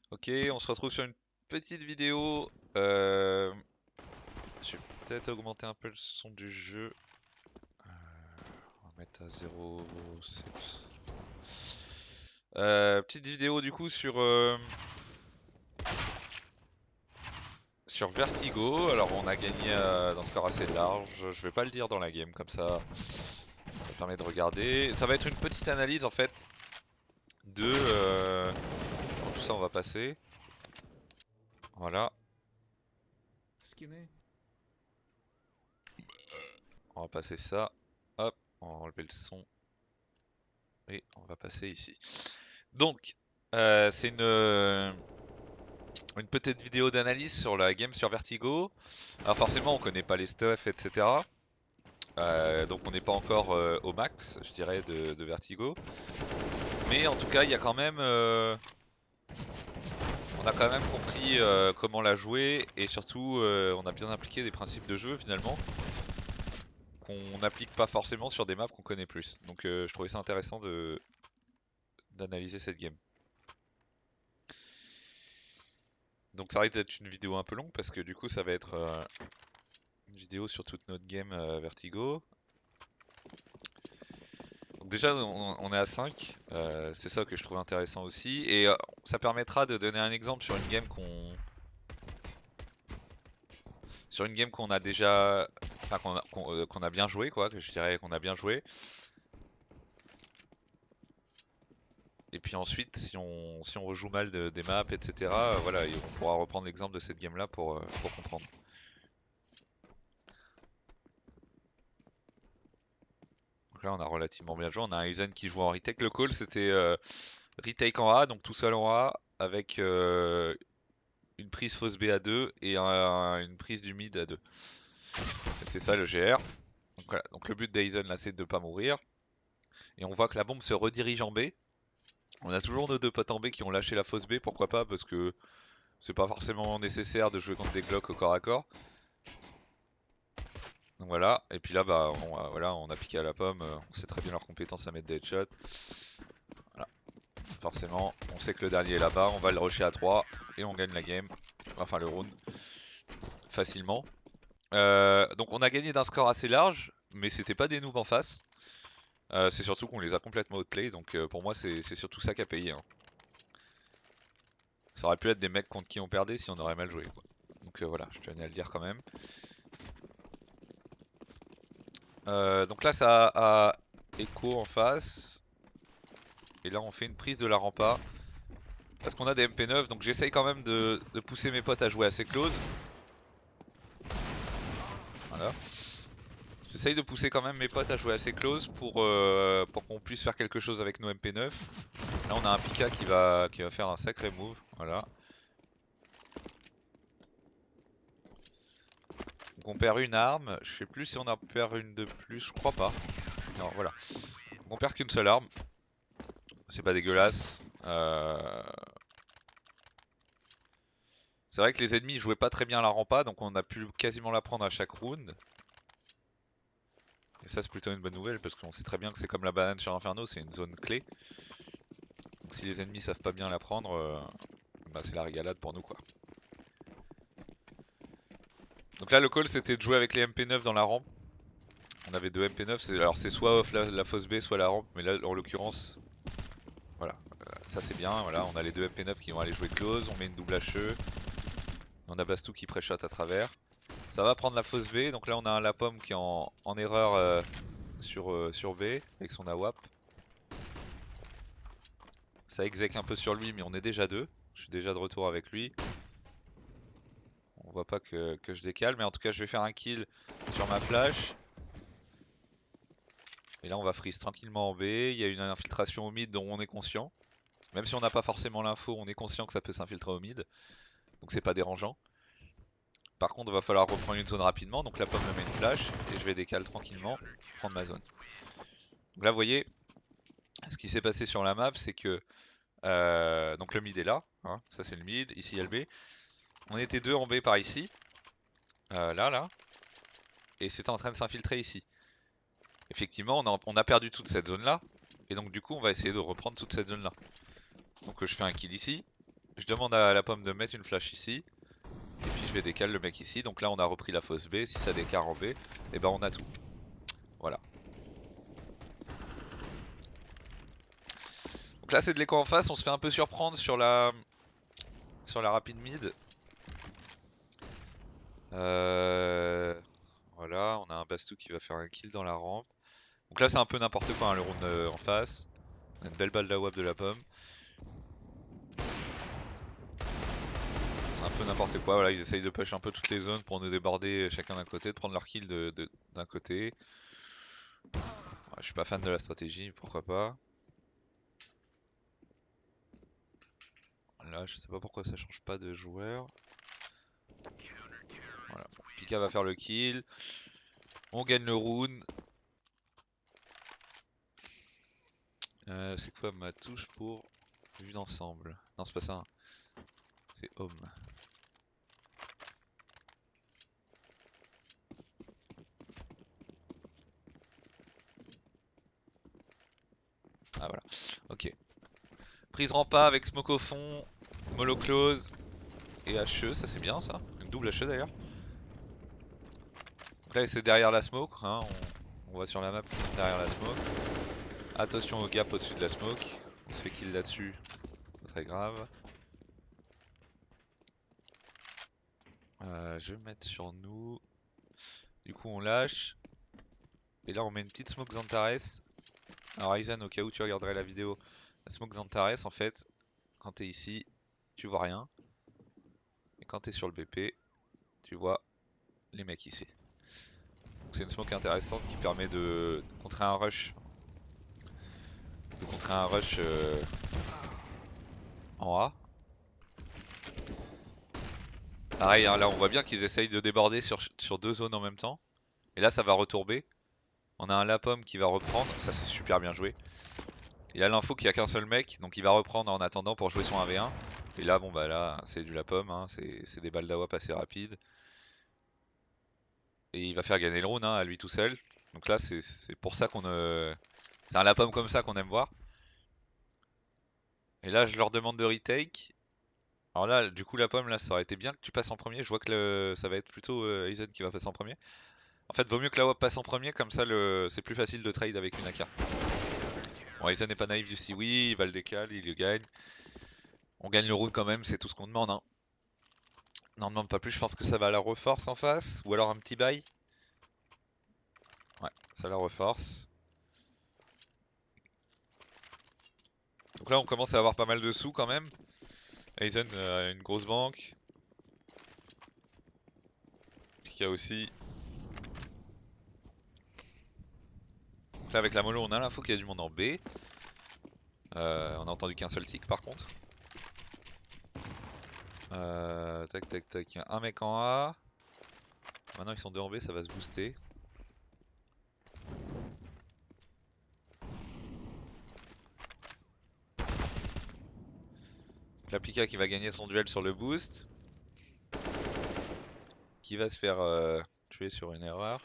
Ok, on se retrouve sur une petite vidéo. Je vais peut-être augmenter un peu le son du jeu. On va mettre à 0,7. Petite vidéo du coup sur Vertigo. Alors on a gagné d'un score assez large. Je vais pas le dire dans la game comme ça permet de regarder. Ça va être une petite analyse en fait de bon, tout ça on va passer. Voilà, Skinner. on va passer ça. Hop, on va enlever le son et on va passer ici. Donc, c'est une petite vidéo d'analyse sur la game sur Vertigo. Alors forcément, on connaît pas les stuff, etc. Donc on n'est pas encore au max, je dirais, de Vertigo. Mais en tout cas, il y a quand même, on a quand même compris comment la jouer et surtout, on a bien appliqué des principes de jeu finalement qu'on n'applique pas forcément sur des maps qu'on connaît plus. Donc je trouvais ça intéressant de d'analyser cette game. Donc ça risque d'être une vidéo un peu longue parce que du coup ça va être une vidéo sur toute notre game Vertigo. Donc déjà on est à 5, c'est ça que je trouve intéressant aussi. Et ça permettra de donner un exemple sur une game qu'on a déjà. Enfin qu'on a bien joué quoi, que je dirais qu'on a bien joué. Et puis ensuite si on rejoue mal des maps, etc. Voilà, on pourra reprendre l'exemple de cette game là pour comprendre. Donc là on a relativement bien joué, on a un Aizen qui joue en retake. Le call c'était retake en A, donc tout seul en A, avec une prise fausse B à 2 et une prise du mid à 2. C'est ça le GR. Donc, voilà. Donc le but d'Aizen là c'est de ne pas mourir. Et on voit que la bombe se redirige en B. On a toujours nos deux potes en B qui ont lâché la fausse B, pourquoi pas, parce que c'est pas forcément nécessaire de jouer contre des Glocks au corps à corps. Donc voilà, et puis là bah voilà, on a piqué à la pomme, on sait très bien leurs compétences à mettre des headshots. Voilà. Forcément, on sait que le dernier est là-bas, on va le rusher à 3 et on gagne la game, enfin le round, facilement. Donc on a gagné d'un score assez large, mais c'était pas des noobs en face. C'est surtout qu'on les a complètement outplay, donc pour moi c'est surtout ça qui a payé, hein. Ça aurait pu être des mecs contre qui on perdait si on aurait mal joué, quoi. Donc voilà, je tenais à le dire quand même. Donc là ça a Echo en face. Et là on fait une prise de la rampa. Parce qu'on a des MP9, donc j'essaye quand même de pousser mes potes à jouer assez close. Voilà. J'essaye de pousser quand même mes potes à jouer assez close pour qu'on puisse faire quelque chose avec nos MP9. Là on a un Pika qui va faire un sacré move. Voilà. Donc on perd une arme. Je sais plus si on en perd une de plus. Je crois pas. Non, voilà. Donc on perd qu'une seule arme. C'est pas dégueulasse. C'est vrai que les ennemis jouaient pas très bien la rampa, donc on a pu quasiment la prendre à chaque round. Et ça c'est plutôt une bonne nouvelle parce qu'on sait très bien que c'est comme la banane sur Inferno, c'est une zone clé. Donc si les ennemis savent pas bien la prendre, bah c'est la régalade pour nous quoi. Donc là le call c'était de jouer avec les MP9 dans la rampe. On avait deux MP9, alors c'est soit off la fausse B, soit la rampe, mais là en l'occurrence, voilà, ça c'est bien, voilà, on a les deux MP9 qui vont aller jouer close, on met une double HE, on a Bastou qui pré-shot à travers. Ça va prendre la fausse B, donc là on a un Lapom qui est en erreur sur B avec son AWAP. Ça exec un peu sur lui, mais on est déjà deux. Je suis déjà de retour avec lui. On voit pas que je décale, mais en tout cas je vais faire un kill sur ma flash. Et là on va freeze tranquillement en B. Il y a une infiltration au mid dont on est conscient. Même si on n'a pas forcément l'info, on est conscient que ça peut s'infiltrer au mid. Donc c'est pas dérangeant. Par contre il va falloir reprendre une zone rapidement. Donc la pomme me met une flash et je vais décaler tranquillement, prendre ma zone. Donc là vous voyez, ce qui s'est passé sur la map c'est que donc le mid est là, hein, ça c'est le mid, ici il y a le B. On était deux en B par ici, là, et c'était en train de s'infiltrer ici. Effectivement, on a perdu toute cette zone là, et donc du coup on va essayer de reprendre toute cette zone là. Donc je fais un kill ici, Je demande à la pomme de mettre une flash ici. Et puis je vais décaler le mec ici. Donc là on a repris la fosse B. Si ça décale en B, et ben on a tout. Voilà. Donc là c'est de l'écho en face. On se fait un peu surprendre sur la rapide mid. Voilà, on a un Bastou qui va faire un kill dans la rampe. Donc là c'est un peu n'importe quoi hein, le round en face. On a une belle balle d'AWAP de la pomme. C'est un peu n'importe quoi, voilà, ils essayent de push un peu toutes les zones pour nous déborder chacun d'un côté, de prendre leur kill d'un côté. Ouais, je suis pas fan de la stratégie, pourquoi pas. Là, je sais pas pourquoi ça change pas de joueur. Voilà, Pika va faire le kill. On gagne le round. C'est quoi ma touche pour vue d'ensemble? Non, c'est pas ça. C'est home. Ah voilà, ok. Prise rampa avec smoke au fond, mollo close et HE, ça c'est bien ça. Une double HE d'ailleurs. Donc là c'est derrière la smoke, hein, on voit sur la map derrière la smoke. Attention au gap au-dessus de la smoke, on se fait kill là-dessus, pas très grave. Je vais me mettre sur nous. Du coup on lâche. Et là on met une petite smoke Xantares. Alors Aizen, au cas où tu regarderais la vidéo, la smoke Xantares en fait, quand t'es ici, tu vois rien. Et quand t'es sur le BP, tu vois les mecs ici. Donc c'est une smoke intéressante qui permet de contrer un rush. De contrer un rush en A. Pareil, hein, là on voit bien qu'ils essayent de déborder sur deux zones en même temps. Et là ça va retourber. On a un Lapom qui va reprendre, ça c'est super bien joué. Il a l'info qu'il n'y a qu'un seul mec, donc il va reprendre en attendant pour jouer son 1v1. Et là, bon bah là, c'est du Lapom, hein, c'est des balles d'AWP assez rapides. Et il va faire gagner le round hein, à lui tout seul. Donc là, c'est pour ça qu'on... C'est un Lapom comme ça qu'on aime voir. Et là, je leur demande de retake. Alors là, du coup, Lapom, là, ça aurait été bien que tu passes en premier. Je vois que ça va être plutôt Aizen qui va passer en premier. En fait, vaut mieux que l'AWP passe en premier, comme ça, c'est plus facile de trade avec une AK. Bon, Aizen n'est pas naïf du si oui, il va le décaler, il le gagne. On gagne le round quand même, c'est tout ce qu'on demande. Hein. Non, on demande pas plus, je pense que ça va la reforce en face, ou alors un petit bail. Ouais, ça la reforce. Donc là, on commence à avoir pas mal de sous quand même. Aizen a une grosse banque. Pika aussi. Donc là, avec la mollo, on a l'info qu'il y a du monde en B. On a entendu qu'un seul tick par contre. Tac tac tac, un mec en A. Maintenant ils sont deux en B, ça va se booster. La Pika qui va gagner son duel sur le boost. Qui va se faire tuer sur une erreur.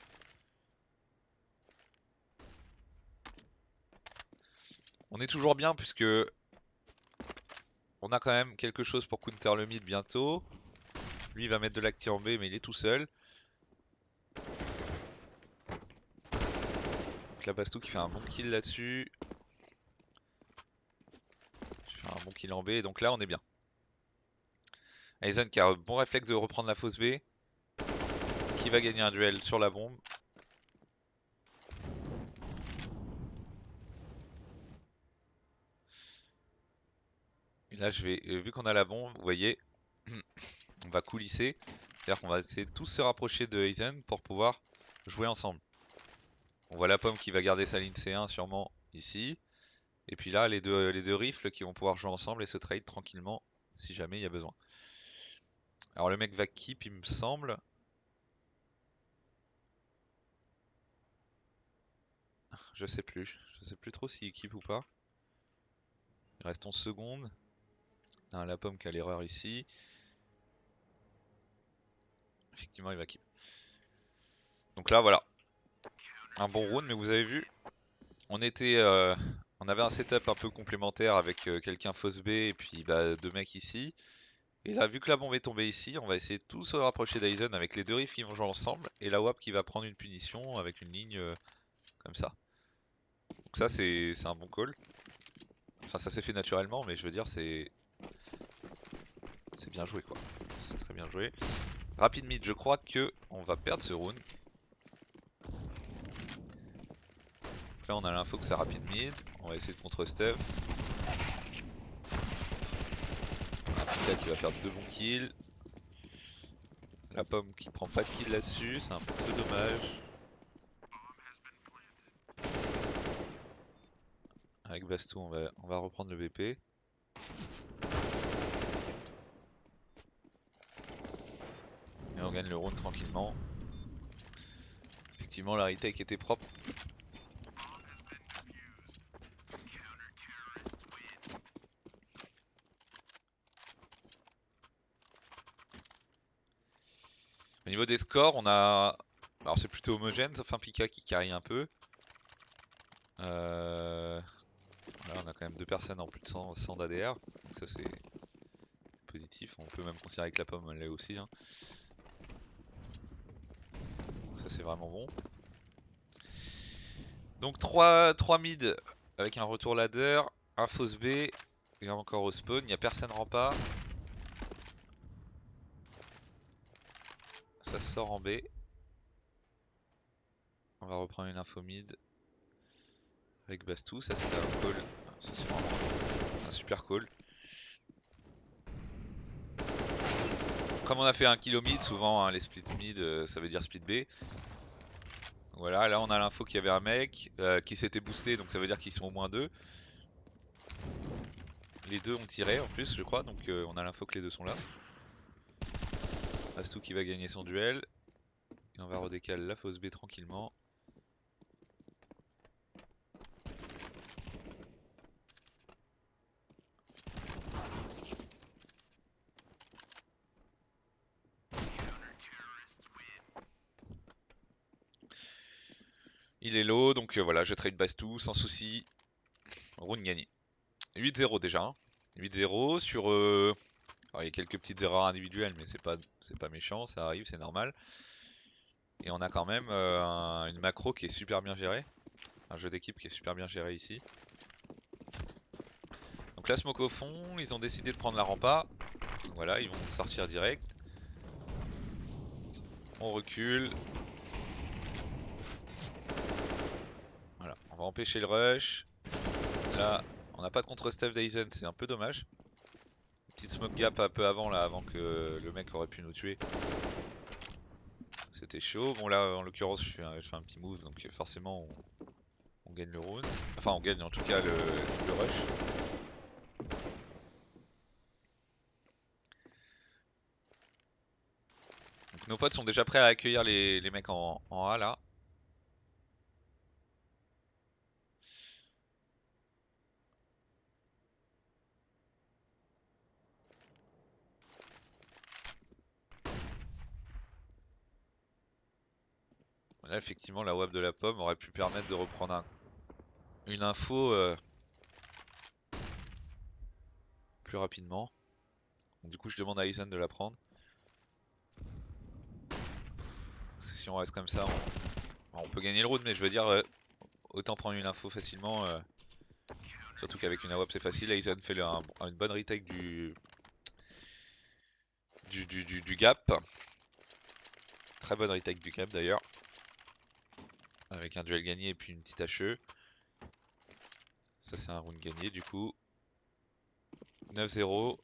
On est toujours bien puisque on a quand même quelque chose pour counter le mid bientôt. Lui il va mettre de l'acti en B mais il est tout seul. Donc la Bastou qui fait un bon kill là-dessus. Je fais un bon kill en B donc là on est bien. Aizen qui a un bon réflexe de reprendre la fosse B. Qui va gagner un duel sur la bombe. Et là je vais, vu qu'on a la bombe, vous voyez, on va coulisser. C'est-à-dire qu'on va essayer de tous se rapprocher de Aizen pour pouvoir jouer ensemble. On voit la pomme qui va garder sa ligne C1 sûrement ici. Et puis là les deux rifles qui vont pouvoir jouer ensemble et se trade tranquillement si jamais il y a besoin. Alors le mec va keep il me semble. Je sais plus trop s'il keep ou pas. Il reste 11 secondes. On a la pomme qui a l'erreur ici. Effectivement il va keep. Donc là voilà. Un bon round mais vous avez vu, on était on avait un setup un peu complémentaire avec quelqu'un fausse B et puis bah, 2 mecs ici. Et là, vu que la bombe est tombée ici, on va essayer de tous se rapprocher d'Aizen avec les 2 riffs qui vont jouer ensemble et la WAP qui va prendre une punition avec une ligne comme ça. Donc ça, c'est un bon call. Enfin, ça s'est fait naturellement, mais je veux dire, c'est bien joué quoi. C'est très bien joué. Rapid mid, je crois que on va perdre ce round. Donc là, on a l'info que ça rapid mid. On va essayer de contre Steph. Un Pika qui va faire 2 bons kills. La pomme qui prend pas de kill là-dessus, c'est un peu dommage. Avec Bastou, on va reprendre le BP. Et on gagne le round tranquillement. Effectivement, la retake était propre. Au niveau des scores, on a... Alors c'est plutôt homogène, sauf un Pika qui carry un peu. Là, on a quand même 2 personnes en plus de 100 d'ADR. Donc ça c'est positif. On peut même considérer que la pomme elle l'est aussi. Hein. Donc ça c'est vraiment bon. Donc 3 mid avec un retour ladder, un fausse B et encore au spawn. Il n'y a personne rempart. Ça sort en B. On va reprendre une info mid avec Bastou. Ça c'était un call. Ça c'est vraiment un super call. Comme on a fait un kill au mid, souvent hein, les split mid ça veut dire split B. Voilà, là on a l'info qu'il y avait un mec qui s'était boosté, donc ça veut dire qu'ils sont au moins 2. Les 2 ont tiré en plus, je crois, donc on a l'info que les 2 sont là. Bastou qui va gagner son duel. Et on va redécaler la fausse B tranquillement. Il est low, donc voilà, je trade Bastou sans souci. Round gagné. 8-0 déjà. Hein. 8-0 sur... Alors, il y a quelques petites erreurs individuelles, mais c'est pas méchant, ça arrive, c'est normal. Et on a quand même une macro qui est super bien gérée. Un jeu d'équipe qui est super bien géré ici. Donc là, smoke au fond, ils ont décidé de prendre la rampa. Donc voilà, ils vont sortir direct. On recule. Voilà, on va empêcher le rush. Là, on n'a pas de contre-step d'Aizen, c'est un peu dommage. Petite smoke gap un peu avant là, avant que le mec aurait pu nous tuer. C'était chaud. Bon là, en l'occurrence, je fais un petit move, donc forcément, on gagne le round. Enfin, on gagne en tout cas le rush. Donc nos potes sont déjà prêts à accueillir les mecs en A là. Là, effectivement, la WAP de la pomme aurait pu permettre de reprendre une info plus rapidement. Donc, du coup, je demande à Aizen de la prendre. Parce que si on reste comme ça, on peut gagner le round, mais je veux dire, autant prendre une info facilement. Surtout qu'avec une AWP c'est facile. Aizen fait une bonne retake du gap. Très bonne retake du gap d'ailleurs. Avec un duel gagné et puis une petite HE. Ça c'est un round gagné du coup. 9-0.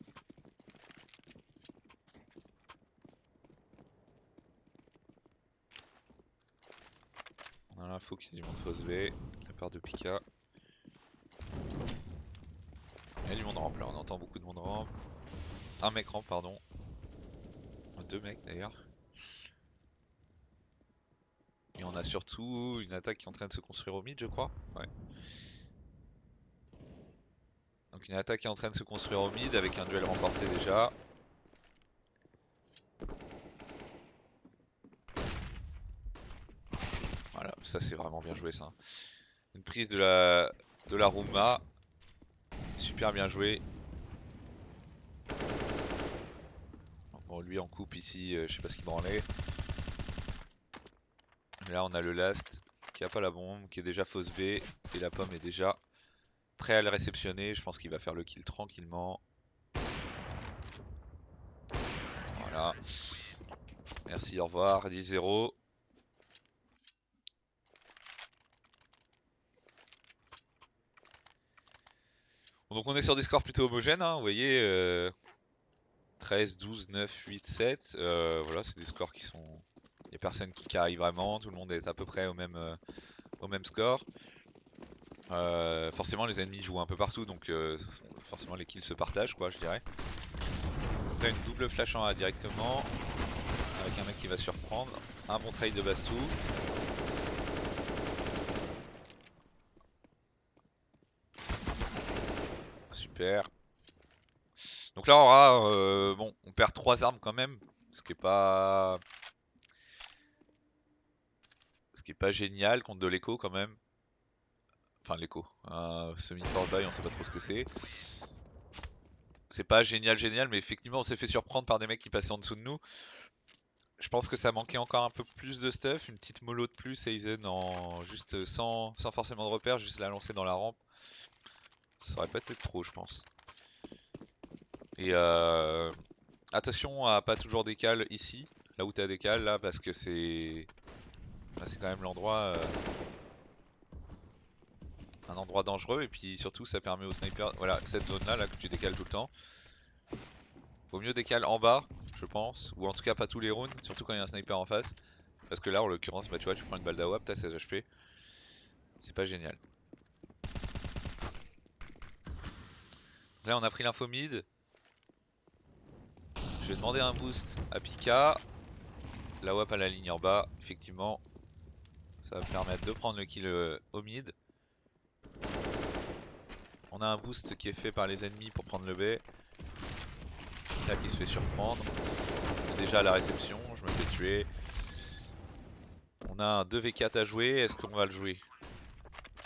On a l'info qui est du monde fausse B. La part de Pika. Il y a du monde rampe là, on entend beaucoup de monde rampe. Un mec rampe pardon. 2 mecs d'ailleurs. Et on a surtout une attaque qui est en train de se construire au mid je crois. Ouais. Donc une attaque qui est en train de se construire au mid avec un duel remporté déjà. Voilà, ça c'est vraiment bien joué ça. Une prise de de la Rouma. Super bien joué. Bon, lui en coupe ici, je sais pas ce qu'il branlait. Mais là on a le last qui a pas la bombe, qui est déjà fausse B. Et la pomme est déjà prêt à le réceptionner. Je pense qu'il va faire le kill tranquillement. Voilà. Merci, au revoir. 10-0. Donc on est sur des scores plutôt homogènes, hein, vous voyez. 13, 12, 9, 8, 7. Voilà, c'est des scores qui sont... Il n'y a personne qui carry vraiment, tout le monde est à peu près au même score. Forcément les ennemis jouent un peu partout, donc forcément les kills se partagent, quoi, je dirais. Après une double flash en A directement, avec un mec qui va surprendre. Un bon trade de Bastou. Super. Donc là on aura, bon, on perd 3 armes quand même, ce qui est pas... Ce qui est pas génial contre de l'écho quand même. Enfin l'écho, un semi-forward on sait pas trop ce que c'est. C'est pas génial, mais effectivement on s'est fait surprendre par des mecs qui passaient en dessous de nous. Je pense que ça manquait encore un peu plus de stuff, une petite mollo de plus Aizen en juste sans forcément de repère, juste la lancer dans la rampe. Ça aurait pas été trop je pense. Et attention à pas toujours décal ici, là où t'as décal là parce que c'est c'est quand même l'endroit un endroit dangereux et puis surtout ça permet au sniper, voilà cette zone là, que tu décales tout le temps. Vaut mieux décaler en bas je pense, ou en tout cas pas tous les rounds, surtout quand il y a un sniper en face. Parce que là en l'occurrence bah tu vois tu prends une balle d'AWP, t'as 16 HP. C'est pas génial. Là on a pris l'info mid. Je vais demander un boost à Pika. La WAP à la ligne en bas, effectivement. Ça va permettre de prendre le kill au mid. On a un boost qui est fait par les ennemis pour prendre le B. Pika qui se fait surprendre. Déjà à la réception, je me fais tuer. On a un 2v4 à jouer, est-ce qu'on va le jouer?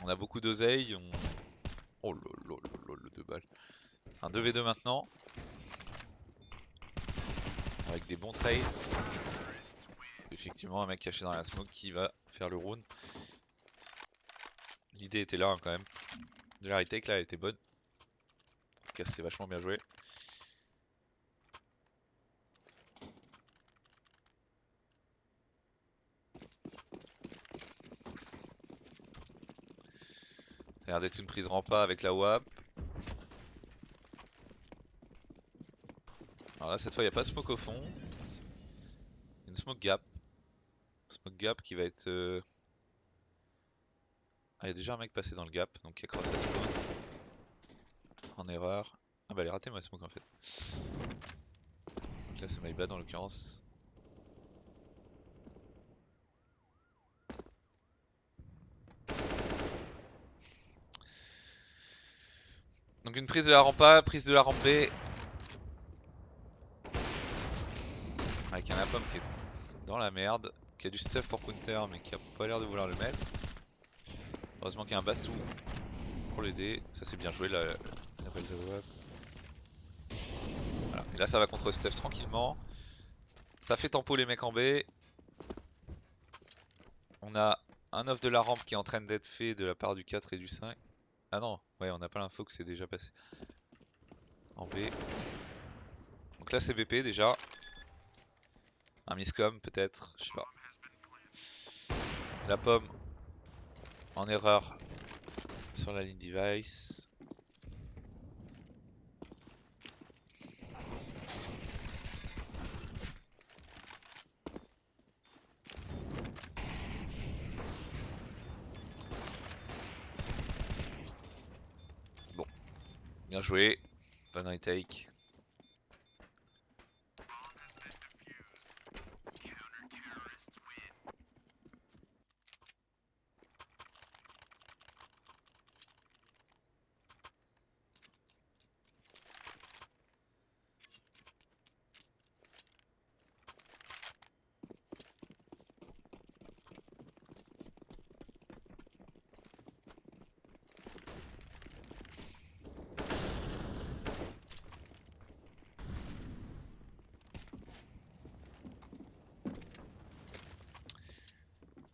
On a beaucoup d'oseille. Oh lolo, le 2 balles. Un 2v2 maintenant. Avec des bons trades. Effectivement un mec caché dans la smoke qui va faire le round. L'idée était là hein, quand même. De la retake là elle était bonne. En tout cas c'est vachement bien joué. Ça a l'air d'être une prise rampa avec la WAP. Alors là cette fois il n'y a pas de smoke au fond. Une smoke gap. Smoke gap qui va être... Ah il y a déjà un mec passé dans le gap donc qui a crossé sa spawn. En erreur. Ah bah elle est ratée ma smoke en fait. Donc là c'est my bad en l'occurrence. Donc une prise de la rampe A, prise de la rampe B. Avec un Apom qui est dans la merde, qui a du stuff pour counter mais qui a pas l'air de vouloir le mettre. Heureusement qu'il y a un Bastou pour l'aider, ça c'est bien joué la balle de WAP. Voilà. Et là ça va contre stuff tranquillement. Ça fait tempo les mecs en B. On a un off de la rampe qui est en train d'être fait de la part du 4 et du 5. Ah non, ouais on n'a pas l'info que c'est déjà passé. En B. Donc là c'est BP déjà. Un miscom peut-être, je sais pas. La pomme en erreur sur la ligne device. Bon, bien joué, bonne retake.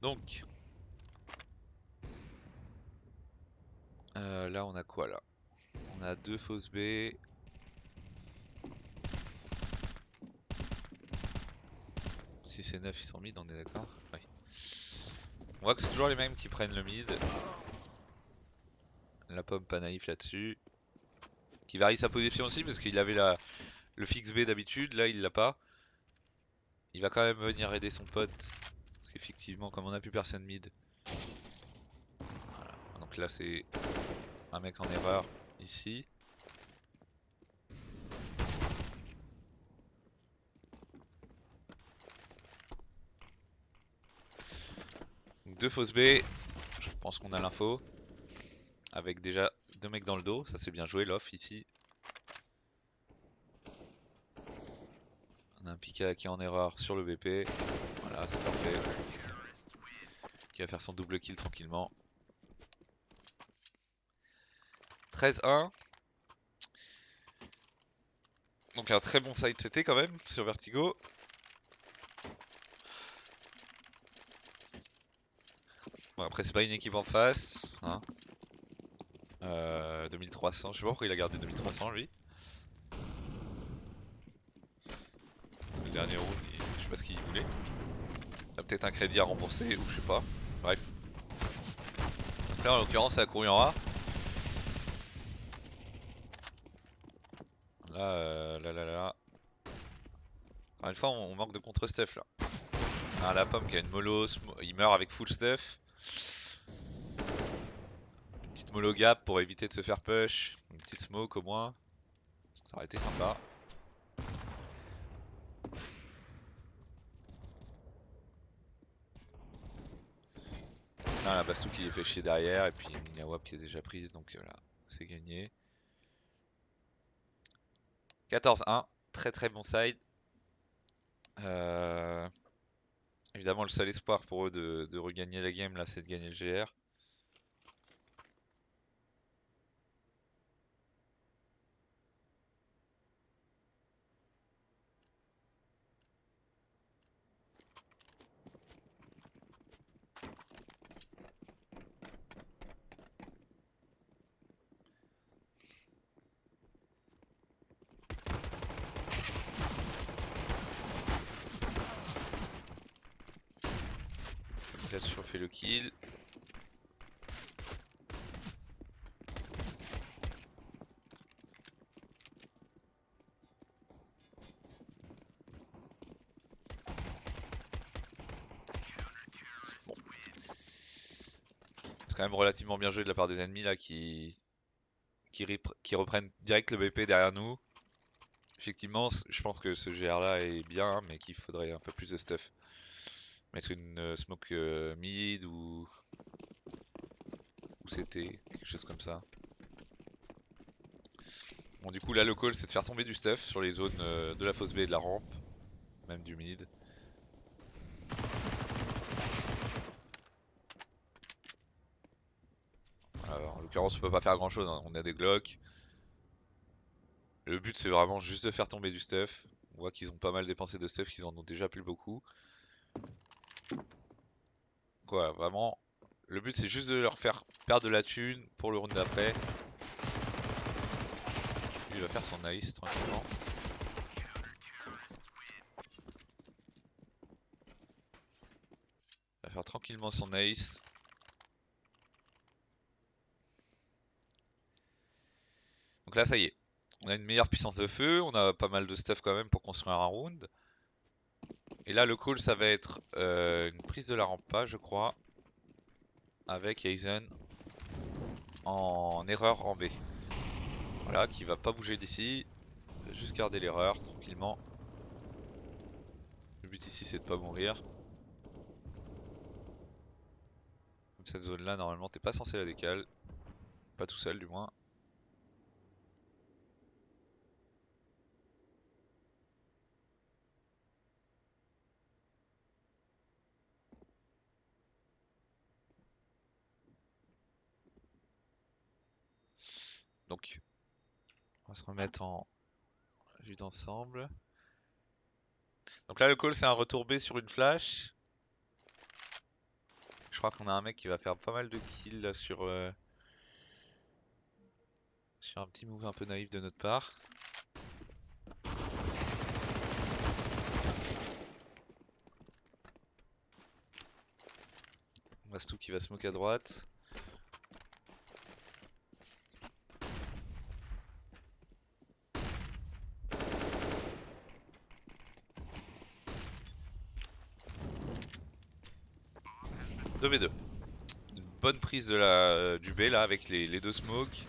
Donc, là on a quoi là? On a 2 fausses B. Si c'est 9 ils sont mid, on est d'accord? Oui. On voit que c'est toujours les mêmes qui prennent le mid. La pomme pas naïf là-dessus. Qui varie sa position aussi parce qu'il avait le fixe B d'habitude, là il l'a pas. Il va quand même venir aider son pote. Parce qu'effectivement comme on a plus personne mid. Voilà. Donc là c'est un mec en erreur ici. Donc 2 fausses B. Je pense qu'on a l'info. Avec déjà 2 mecs dans le dos. Ça c'est bien joué l'off ici. On a un Pika qui est en erreur sur le BP. Voilà, c'est parfait. Qui va faire son double kill tranquillement. 13-1. Donc un très bon side CT quand même sur Vertigo. Bon, après c'est pas une équipe en face. Hein. 2300, je sais pas pourquoi il a gardé 2300 lui. Le dernier round, je sais pas ce qu'il voulait. Il a peut-être un crédit à rembourser ou je sais pas. Bref. Donc là en l'occurrence ça a couru en A. Là. Encore une fois on manque de contre-stuff là. Ah, la pomme qui a une mollo, il meurt avec full stuff. Une petite mollo gap pour éviter de se faire push. Une petite smoke au moins. Ça aurait été sympa. Là la Bastou qui est fait chier derrière et puis Minawap qui est déjà prise donc là c'est gagné. 14-1, très très bon side. Évidemment le seul espoir pour eux de regagner la game là c'est de gagner le GR. Donc là-dessus on fait le kill. Bon. C'est quand même relativement bien joué de la part des ennemis là qui reprennent direct le BP derrière nous. Effectivement, je pense que ce GR là est bien, mais qu'il faudrait un peu plus de stuff. Mettre une smoke mid ou CT, quelque chose comme ça. Bon, du coup, là, le call c'est de faire tomber du stuff sur les zones de la fosse B et de la rampe, même du mid. Alors, en l'occurrence, on peut pas faire grand chose, hein. On a des Glocks. Le but c'est vraiment juste de faire tomber du stuff. On voit qu'ils ont pas mal dépensé de stuff, qu'ils en ont déjà plus beaucoup. Quoi, vraiment, le but c'est juste de leur faire perdre de la thune pour le round d'après. Lui il va faire son nice tranquillement. Il va faire tranquillement son ace. Donc là ça y est, on a une meilleure puissance de feu, on a pas mal de stuff quand même pour construire un round. Et là le call ça va être une prise de la rampa je crois. Avec Aizen en erreur en B. Voilà, qui va pas bouger d'ici. Juste garder l'erreur tranquillement. Le but ici c'est de pas mourir. Comme cette zone là normalement t'es pas censé la décaler. Pas tout seul du moins. Donc on va se remettre en vue d'ensemble. Donc là le call c'est un retour B sur une flash. Je crois qu'on a un mec qui va faire pas mal de kills là sur un petit move un peu naïf de notre part. Mastou qui va smoke à droite. Deux v 2. Une bonne prise du B là avec les deux smokes.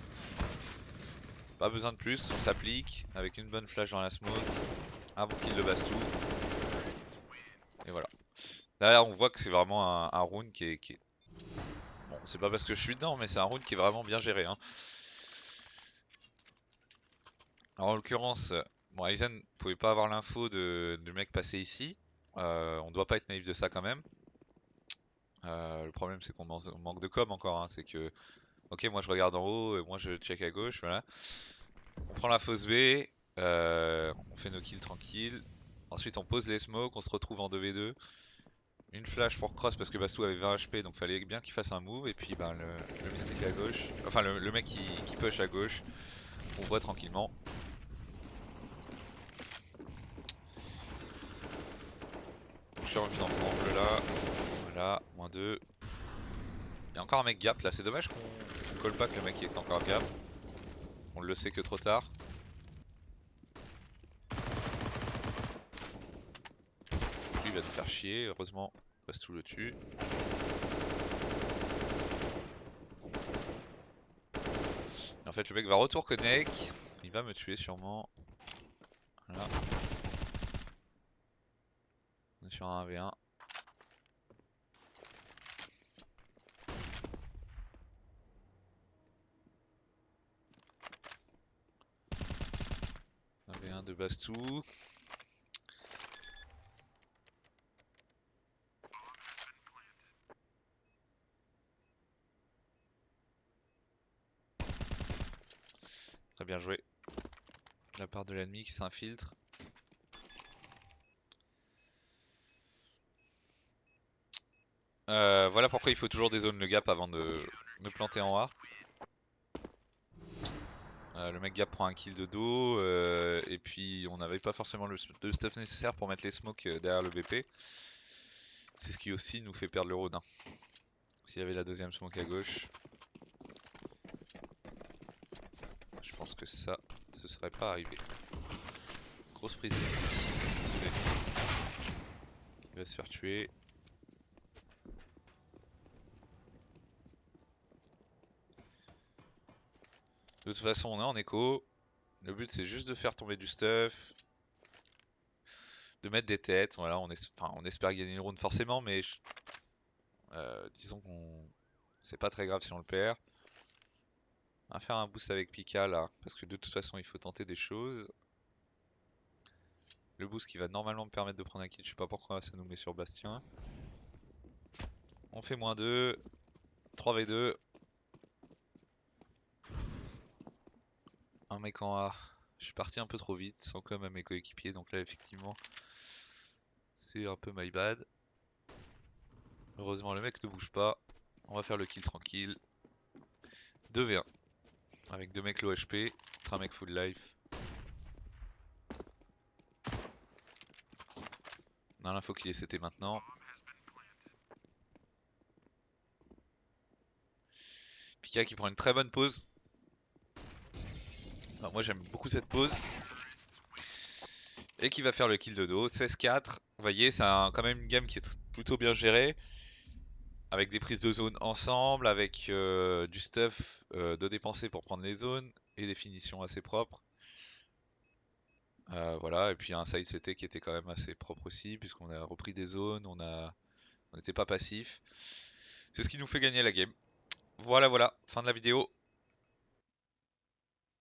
Pas besoin de plus, on s'applique avec une bonne flash dans la smoke. Un bon kill de Bastou. Et voilà. Là on voit que c'est vraiment un round qui est... Bon, c'est pas parce que je suis dedans, mais c'est un round qui est vraiment bien géré. Hein. Alors, en l'occurrence, bon, Aizen pouvait pas avoir l'info du mec passé ici. On doit pas être naïf de ça quand même. Le problème c'est qu'on manque de com encore. Hein. C'est que, ok, moi je regarde en haut, et moi je check à gauche, voilà. On prend la fosse B, on fait nos kills tranquilles. Ensuite on pose les smokes, on se retrouve en 2v2. Une flash pour cross parce que Bastou avait 20 HP, donc fallait bien qu'il fasse un move. Et puis ben, le misclick à gauche, enfin le mec qui push à gauche, on voit tranquillement. Je suis revenu dans le angle là, voilà, -2. Il y a encore un mec gap là, c'est dommage qu'on colle pas que le mec est encore gap. On le sait que trop tard. Lui il va te faire chier, heureusement Bastou le tue. Et en fait le mec va retour connect, il va me tuer sûrement. Voilà. On est sur un 1v1. Un V1 de Bastou. Très bien joué. De la part de l'ennemi qui s'infiltre. Voilà pourquoi il faut toujours des zones le gap avant de planter en A. Le mec gap prend un kill de dos et puis on n'avait pas forcément le stuff nécessaire pour mettre les smokes derrière le BP. C'est ce qui aussi nous fait perdre le round. Hein. S'il y avait la deuxième smoke à gauche, je pense que ça, ce serait pas arrivé. Grosse prise. Il va se faire tuer. De toute façon, on est en écho. Le but c'est juste de faire tomber du stuff, de mettre des têtes. Voilà, on espère gagner le round forcément, mais disons qu'on c'est pas très grave si on le perd. On va faire un boost avec Pika là, parce que de toute façon il faut tenter des choses. Le boost qui va normalement me permettre de prendre un kill, je sais pas pourquoi ça nous met sur Bastien. On fait -2, 3v2. Un mec en A. Je suis parti un peu trop vite, sans com à mes coéquipiers, donc là effectivement c'est un peu my bad. Heureusement le mec ne bouge pas. On va faire le kill tranquille. 2v1. Avec deux mecs low HP, un mec full life. On a l'info qu'il est CT maintenant. Pika qui prend une très bonne pause. Alors moi j'aime beaucoup cette pause. Et qui va faire le kill de dos. 16-4. Vous voyez, c'est quand même une game qui est plutôt bien gérée. Avec des prises de zone ensemble, avec du stuff de dépenser pour prendre les zones. Et des finitions assez propres. Voilà, et puis un side CT qui était quand même assez propre aussi, puisqu'on a repris des zones, on n'était pas passif. C'est ce qui nous fait gagner la game. Voilà, fin de la vidéo.